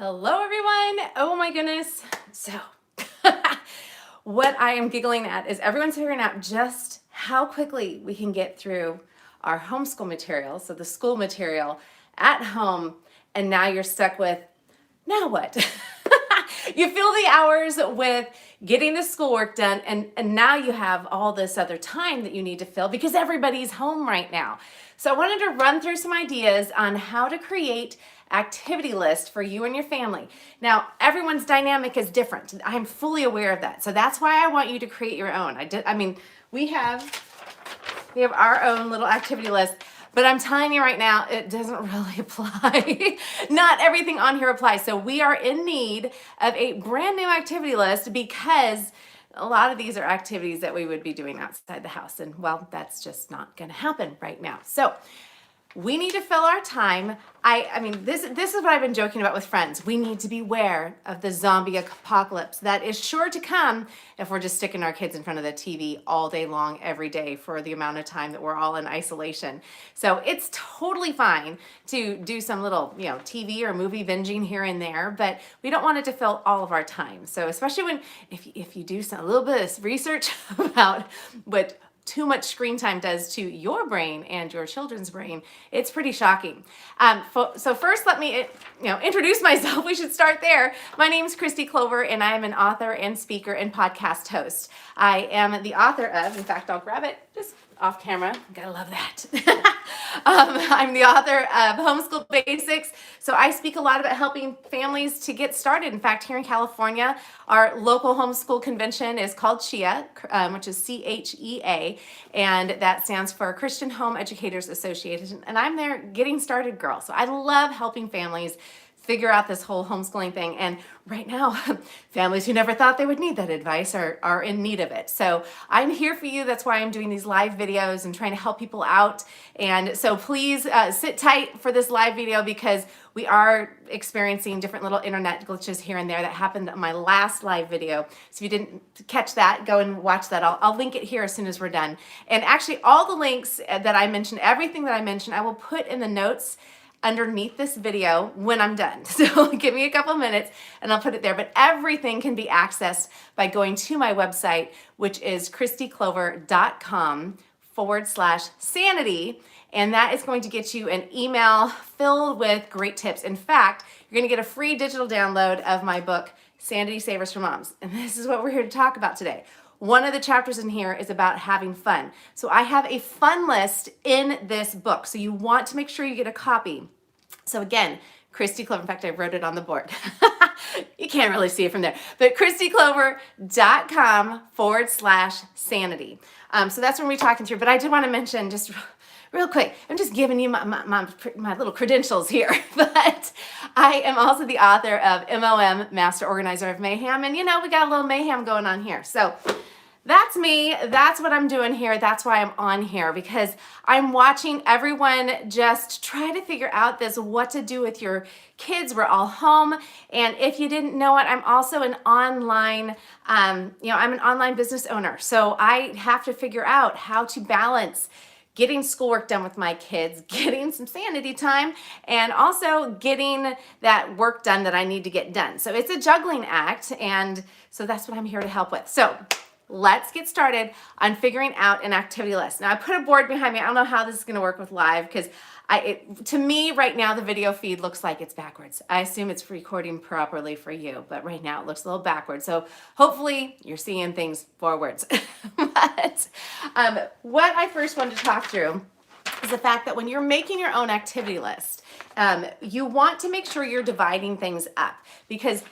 Hello, everyone. Oh my goodness. So, what I am giggling at is everyone's figuring out just how quickly we can get through our homeschool material, so the school material at home, and now you're stuck with, now what? You fill the hours with getting the schoolwork done, and now you have all this other time that you need to fill because everybody's home right now. So I wanted to run through some ideas on how to create activity list for you and your family. Now, everyone's dynamic is different. I'm fully aware of that. So that's why I want you to create your own. We have our own little activity list, but I'm telling you right now, it doesn't really apply. Not everything on here applies. So we are in need of a brand new activity list because a lot of these are activities that we would be doing outside the house. And well, that's just not gonna happen right now. So we need to fill our time. This is what I've been joking about with friends. We need to beware of the zombie apocalypse that is sure to come if we're just sticking our kids in front of the TV all day long, every day for the amount of time that we're all in isolation. So it's totally fine to do some little, TV or movie binging here and there, but we don't want it to fill all of our time. So especially if you do a little bit of research about what too much screen time does to your brain and your children's brain, it's pretty shocking. So first, let me introduce myself. We should start there. My name is Kristi Clover, and I am an author and speaker and podcast host. I am the author of, in fact, I'll grab it just off camera. Gotta love that. I'm the author of Homeschool Basics. So I speak a lot about helping families to get started. In fact, here in California, our local homeschool convention is called CHEA, which is CHEA, and that stands for Christian Home Educators Association. And I'm their getting started girl. So I love helping families figure out this whole homeschooling thing. And right now, families who never thought they would need that advice are in need of it. So I'm here for you. That's why I'm doing these live videos and trying to help people out. And so please sit tight for this live video because we are experiencing different little internet glitches here and there that happened on my last live video. So if you didn't catch that, go and watch that. I'll link it here as soon as we're done. And actually all the links that I mentioned, everything that I mentioned, I will put in the notes underneath this video when I'm done. So give me a couple minutes and I'll put it there. But everything can be accessed by going to my website, which is kristiclover.com/sanity. And that is going to get you an email filled with great tips. In fact, you're going to get a free digital download of my book, Sanity Savers for Moms. And this is what we're here to talk about today. One of the chapters in here is about having fun. So I have a fun list in this book. So you want to make sure you get a copy. So again, Kristi Clover, in fact, I wrote it on the board. You can't really see it from there, but kristiclover.com/sanity. So that's when we're talking through, but I did want to mention just real quick, I'm just giving you my little credentials here, but I am also the author of M.O.M, Master Organizer of Mayhem, and we got a little mayhem going on here. So that's me. That's what I'm doing here. That's why I'm on here, because I'm watching everyone just try to figure out this, what to do with your kids. We're all home. And if you didn't know it, I'm also an online, I'm an online business owner. So I have to figure out how to balance getting schoolwork done with my kids, getting some sanity time, and also getting that work done that I need to get done. So it's a juggling act. And so that's what I'm here to help with. So let's get started on figuring out an activity list. Now I put a board behind me. I don't know how this is going to work with live because to me right now the video feed looks like it's backwards. I assume it's recording properly for you, but right now it looks a little backwards. So hopefully you're seeing things forwards. But what I first wanted to talk through is the fact that when you're making your own activity list, you want to make sure you're dividing things up because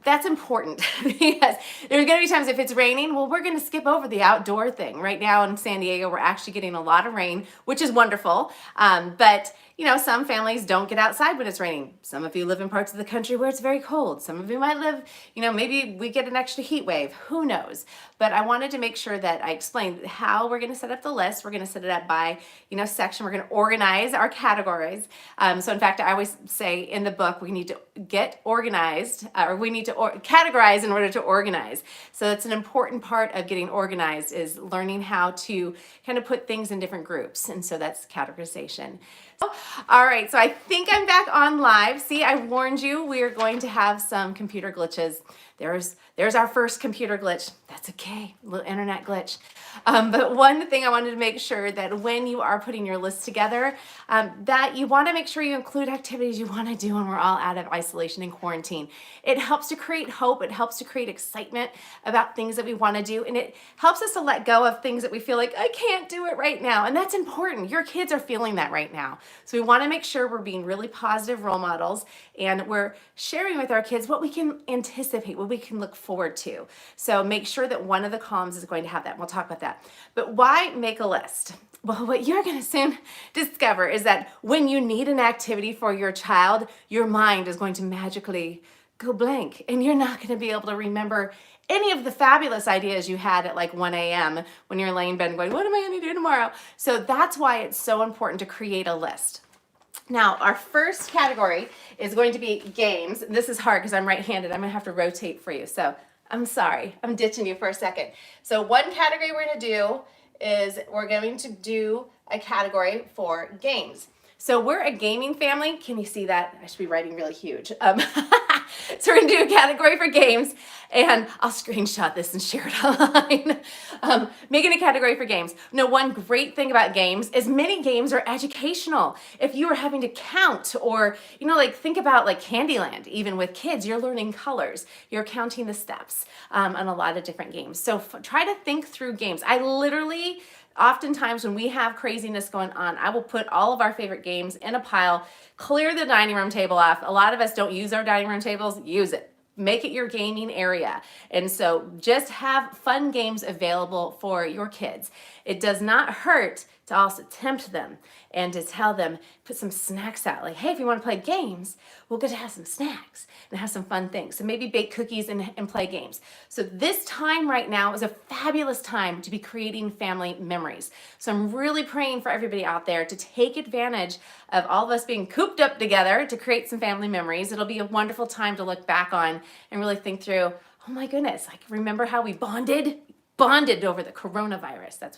that's important because there's going to be times if it's raining, well, we're going to skip over the outdoor thing. Right now in San Diego, we're actually getting a lot of rain, which is wonderful. But some families don't get outside when it's raining. Some of you live in parts of the country where it's very cold. Some of you might live, maybe we get an extra heat wave. Who knows? But I wanted to make sure that I explained how we're going to set up the list. We're going to set it up by, section. We're going to organize our categories. So in fact, I always say in the book, we need to get organized, or we need to categorize in order to organize. So that's an important part of getting organized is learning how to kind of put things in different groups. And so that's categorization. All right, so I think I'm back on live. See, I warned you we are going to have some computer glitches. There's our first computer glitch. That's okay, a little internet glitch. But one thing I wanted to make sure that when you are putting your list together, that you want to make sure you include activities you want to do when we're all out of isolation and quarantine. It helps to create hope. It helps to create excitement about things that we want to do. And it helps us to let go of things that we feel like, I can't do it right now. And that's important. Your kids are feeling that right now. So we want to make sure we're being really positive role models and we're sharing with our kids what we can anticipate, what we can look forward to. So make sure that one of the columns is going to have that. We'll talk about that. But why make a list? Well, what you're going to soon discover is that when you need an activity for your child, your mind is going to magically go blank and you're not going to be able to remember any of the fabulous ideas you had at like 1 a.m. when you're laying in bed going, what am I going to do tomorrow? So that's why it's so important to create a list. Now, our first category is going to be games. This is hard because I'm right-handed. I'm going to have to rotate for you. So I'm sorry. I'm ditching you for a second. So one category we're going to do is we're going to do a category for games. So we're a gaming family. Can you see that? I should be writing really huge. So we're going to do a category for games, and I'll screenshot this and share it online. Making a category for games. Now, one great thing about games is many games are educational. If you are having to count or, like think about like Candyland, even with kids, you're learning colors, you're counting the steps on a lot of different games. So try to think through games. I literally, oftentimes when we have craziness going on, I will put all of our favorite games in a pile, clear the dining room table off. A lot of us don't use our dining room tables. Use it. Make it your gaming area. And so just have fun games available for your kids. It does not hurt to also tempt them and to tell them, put some snacks out. Like, hey, if you want to play games, we'll get to have some snacks and have some fun things. So maybe bake cookies and play games. So this time right now is a fabulous time to be creating family memories. So I'm really praying for everybody out there to take advantage of all of us being cooped up together to create some family memories. It'll be a wonderful time to look back on and really think through, oh my goodness, like remember how we bonded over the coronavirus. That's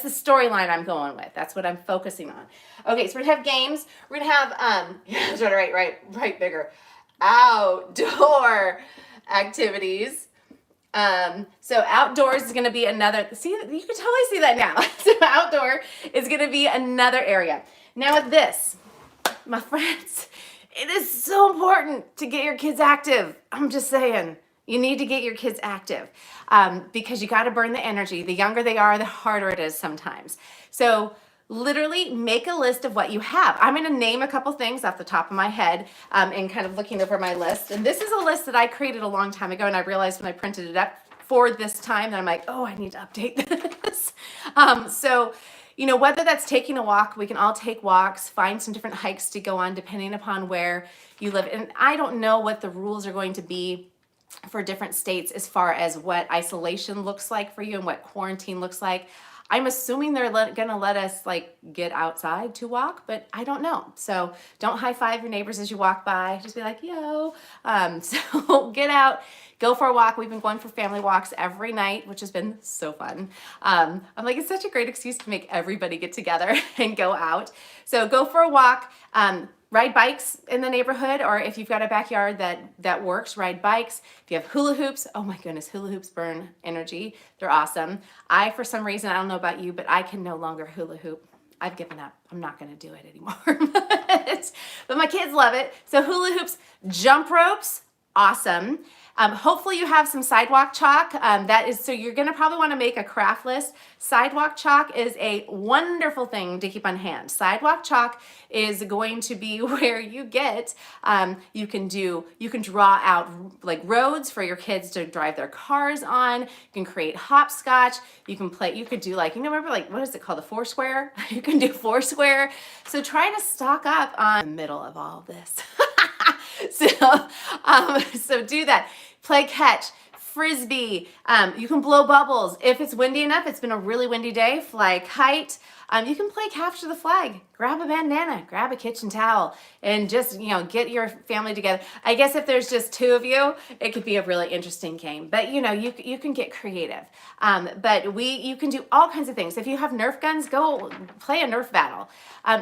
the storyline I'm going with. That's what I'm focusing on. Okay, so we're gonna have games. We're gonna have that's what I write bigger. Outdoor activities. So outdoors is gonna be another, see, you can totally see that now. So outdoor is gonna be another area. Now with this, my friends, it is so important to get your kids active. I'm just saying. You need to get your kids active because you got to burn the energy. The younger they are, the harder it is sometimes. So literally make a list of what you have. I'm going to name a couple things off the top of my head and kind of looking over my list. And this is a list that I created a long time ago, and I realized when I printed it up for this time that I'm like, oh, I need to update this. Whether that's taking a walk, we can all take walks, find some different hikes to go on depending upon where you live. And I don't know what the rules are going to be for different states as far as what isolation looks like for you and what quarantine looks like. I'm assuming they're gonna let us like get outside to walk, but I don't know. So don't high five your neighbors as you walk by. Just be like, yo. So get out, go for a walk. We've been going for family walks every night, which has been so fun. I'm like, it's such a great excuse to make everybody get together and go out. So go for a walk. Ride bikes in the neighborhood, or if you've got a backyard that works, ride bikes. If you have hula hoops, oh my goodness, hula hoops burn energy. They're awesome. For some reason, I don't know about you, but I can no longer hula hoop. I've given up. I'm not going to do it anymore. But my kids love it. So hula hoops, jump ropes, awesome. Hopefully you have some sidewalk chalk. So you're going to probably want to make a craft list. Sidewalk chalk is a wonderful thing to keep on hand. Sidewalk chalk is going to be where you get, you can draw out like roads for your kids to drive their cars on. You can create hopscotch. You could do like, remember like, what is it called? The Foursquare? You can do Foursquare. So try to stock up on the middle of all this. So do that. Play catch, frisbee. You can blow bubbles. If it's windy enough, it's been a really windy day, fly a kite. You can play capture the flag. Grab a bandana, grab a kitchen towel, and just, get your family together. I guess if there's just two of you, it could be a really interesting game. But, you can get creative. You can do all kinds of things. If you have Nerf guns, go play a Nerf battle.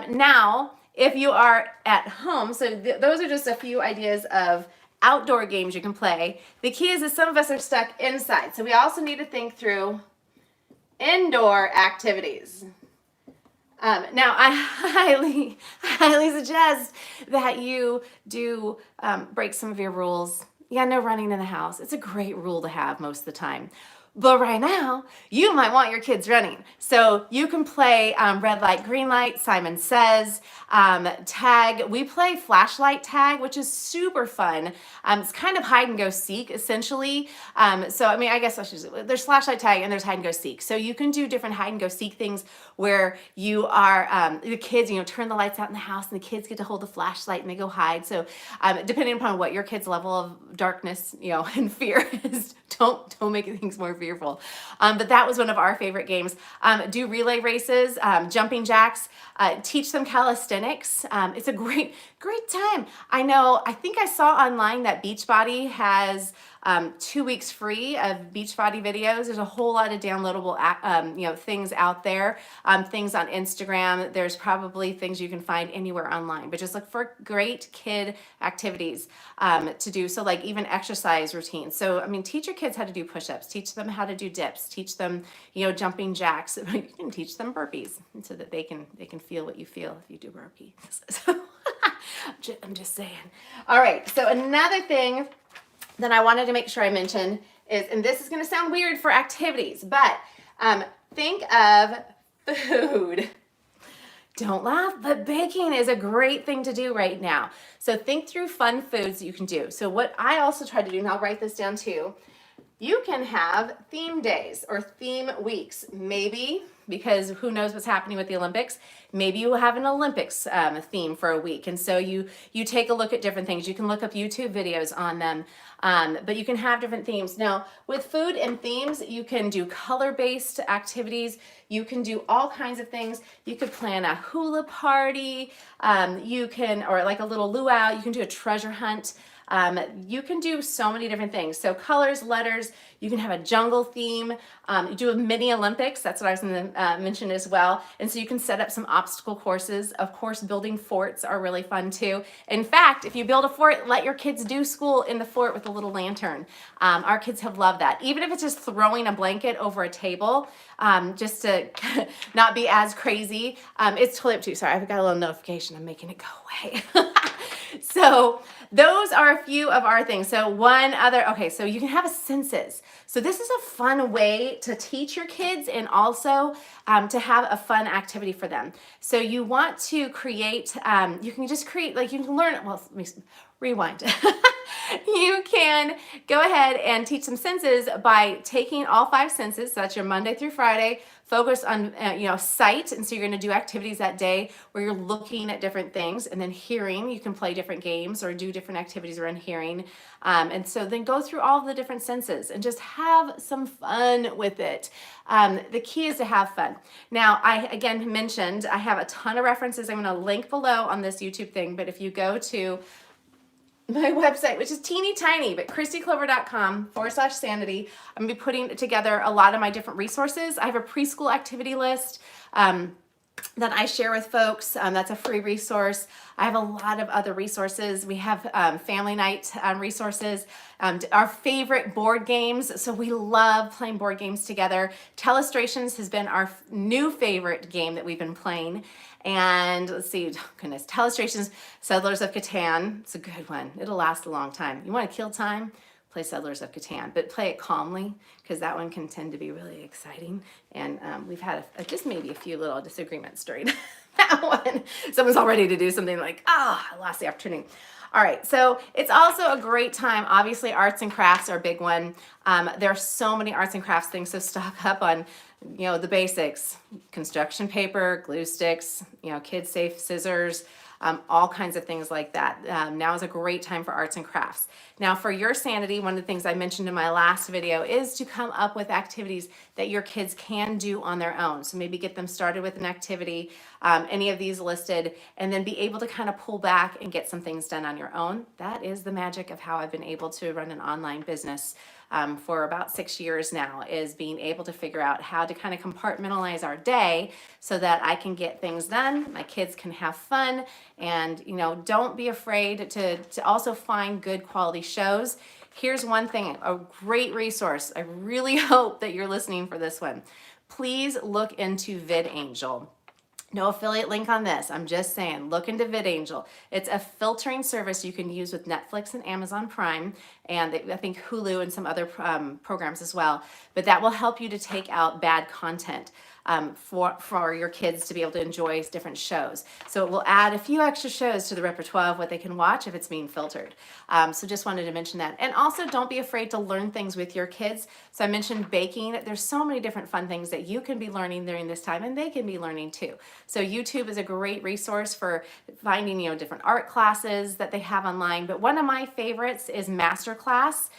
Now, if you are at home, so those are just a few ideas of outdoor games you can play. The key is that some of us are stuck inside, so we also need to think through indoor activities. Now, I highly suggest that you do break some of your rules. Yeah, no running in the house. It's a great rule to have most of the time. But right now, you might want your kids running. So you can play red light, green light, Simon Says, tag. We play flashlight tag, which is super fun. It's kind of hide and go seek, essentially. So, I mean, I guess I should say, there's flashlight tag and there's hide and go seek. So you can do different hide and go seek things where you are, the kids, turn the lights out in the house and the kids get to hold the flashlight and they go hide. So depending upon what your kid's level of darkness, and fear is, don't make things more fearful. But that was one of our favorite games. Do relay races, jumping jacks, teach them calisthenics. It's a great time. I think I saw online that Beachbody has 2 weeks free of Beachbody videos. There's a whole lot of downloadable, things out there, things on Instagram. There's probably things you can find anywhere online, but just look for great kid activities to do. So like even exercise routines. So, I mean, teach your kids how to do push-ups, teach them how to do dips, teach them, jumping jacks. You can teach them burpees so that they can feel what you feel if you do burpees. So I'm just saying. All right. So another thing that I wanted to make sure I mentioned is, and this is going to sound weird for activities, but think of food. Don't laugh, but baking is a great thing to do right now. So think through fun foods you can do. So what I also try to do, and I'll write this down too, you can have theme days or theme weeks. Maybe, because who knows what's happening with the Olympics, maybe you will have an Olympics theme for a week. And so you take a look at different things. You can look up YouTube videos on them, but you can have different themes. Now, with food and themes, you can do color-based activities. You can do all kinds of things. You could plan a hula party. Or like a little luau. You can do a treasure hunt. You can do so many different things. So colors, letters, you can have a jungle theme. You do a mini Olympics. That's what I was going to mention as well. And so you can set up some obstacle courses. Of course, building forts are really fun too. In fact, if you build a fort, let your kids do school in the fort with a little lantern. Our kids have loved that. Even if it's just throwing a blanket over a table, just to not be as crazy. It's totally up to you. Sorry, I've got a little notification. I'm making it go away. So those are a few of our things. So so you can have a census. So this is a fun way to teach your kids and also to have a fun activity for them. So you want to create, you can just create, like you can learn, well, let me rewind. You can go ahead and teach them senses by taking all 5 senses. So that's your Monday through Friday. Focus on, sight. And so you're going to do activities that day where you're looking at different things. And then hearing, you can play different games or do different activities around hearing. And so then go through all the different senses and just have some fun with it. The key is to have fun. Now, I again mentioned, I have a ton of references I'm going to link below on this YouTube thing. But if you go to my website, which is teeny tiny, but kristiclover.com/sanity. I'm going to be putting together a lot of my different resources. I have a preschool activity list that I share with folks. That's a free resource. I have a lot of other resources. We have family night resources, our favorite board games. So we love playing board games together. Telestrations has been our new favorite game that we've been playing. And let's see, goodness, Telestrations, Settlers of Catan. It's a good one. It'll last a long time. You want to kill time? Play Settlers of Catan, but play it calmly because that one can tend to be really exciting. And we've had just maybe a few little disagreements during that one. Someone's all ready to do something like, I lost the afternoon. All right, so it's also a great time. Obviously, arts and crafts are a big one. There are so many arts and crafts things, so stock up on the basics: construction paper, glue sticks, kid safe scissors, all kinds of things like that. Now is a great time for arts and crafts. Now for your sanity, one of the things I mentioned in my last video is to come up with activities that your kids can do on their own. So maybe get them started with an activity, any of these listed, and then be able to kind of pull back and get some things done on your own. That is the magic of how I've been able to run an online business for about 6 years now, is being able to figure out how to kind of compartmentalize our day so that I can get things done, my kids can have fun, and don't be afraid to also find good quality shows. Here's one thing, a great resource. I really hope that you're listening for this one. Please look into VidAngel. No affiliate link on this. I'm just saying, look into VidAngel. It's a filtering service you can use with Netflix and Amazon Prime, and I think Hulu and some other programs as well. But that will help you to take out bad content for your kids to be able to enjoy different shows. So it will add a few extra shows to the repertoire of what they can watch if it's being filtered. So just wanted to mention that. And also, don't be afraid to learn things with your kids. So I mentioned baking. There's so many different fun things that you can be learning during this time, and they can be learning too. So YouTube is a great resource for finding different art classes that they have online. But one of my favorites is Masterclass.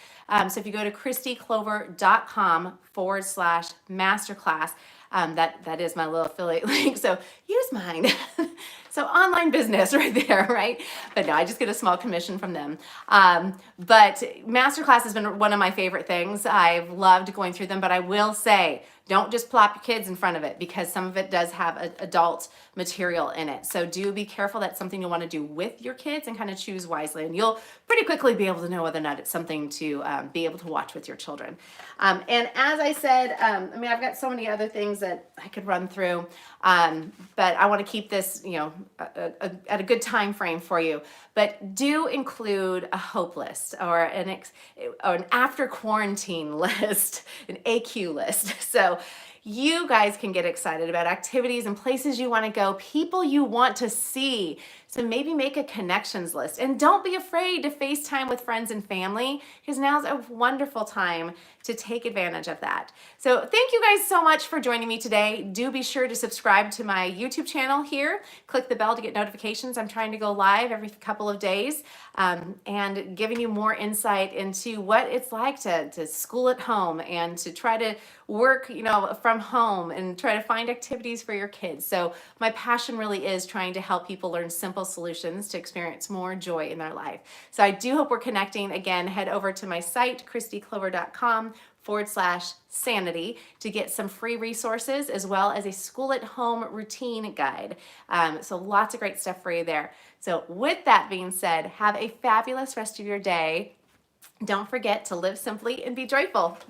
So if you go to kristiclover.com/masterclass, that is my little affiliate link, so use mine. So online business right there, right? But no, I just get a small commission from them. But Masterclass has been one of my favorite things. I've loved going through them, but I will say, don't just plop your kids in front of it, because some of it does have adult material in it. So do be careful. That's something you want to do with your kids, and kind of choose wisely. And you'll pretty quickly be able to know whether or not it's something to be able to watch with your children. And as I said, I've got so many other things that I could run through, but I want to keep this, at a good time frame for you. But do include a hope list, or an after quarantine list, an AQ list. So you guys can get excited about activities and places you want to go, people you want to see. So maybe make a connections list, and don't be afraid to FaceTime with friends and family, because now's a wonderful time to take advantage of that. So thank you guys so much for joining me today. Do be sure to subscribe to my YouTube channel here. Click the bell to get notifications. I'm trying to go live every couple of days, and giving you more insight into what it's like to school at home and to try to work from home and try to find activities for your kids. So my passion really is trying to help people learn simple solutions to experience more joy in their life. So I do hope we're connecting. Again, head over to my site, kristiclover.com/sanity, to get some free resources, as well as a school at home routine guide. So lots of great stuff for you there. So with that being said, have a fabulous rest of your day. Don't forget to live simply and be joyful.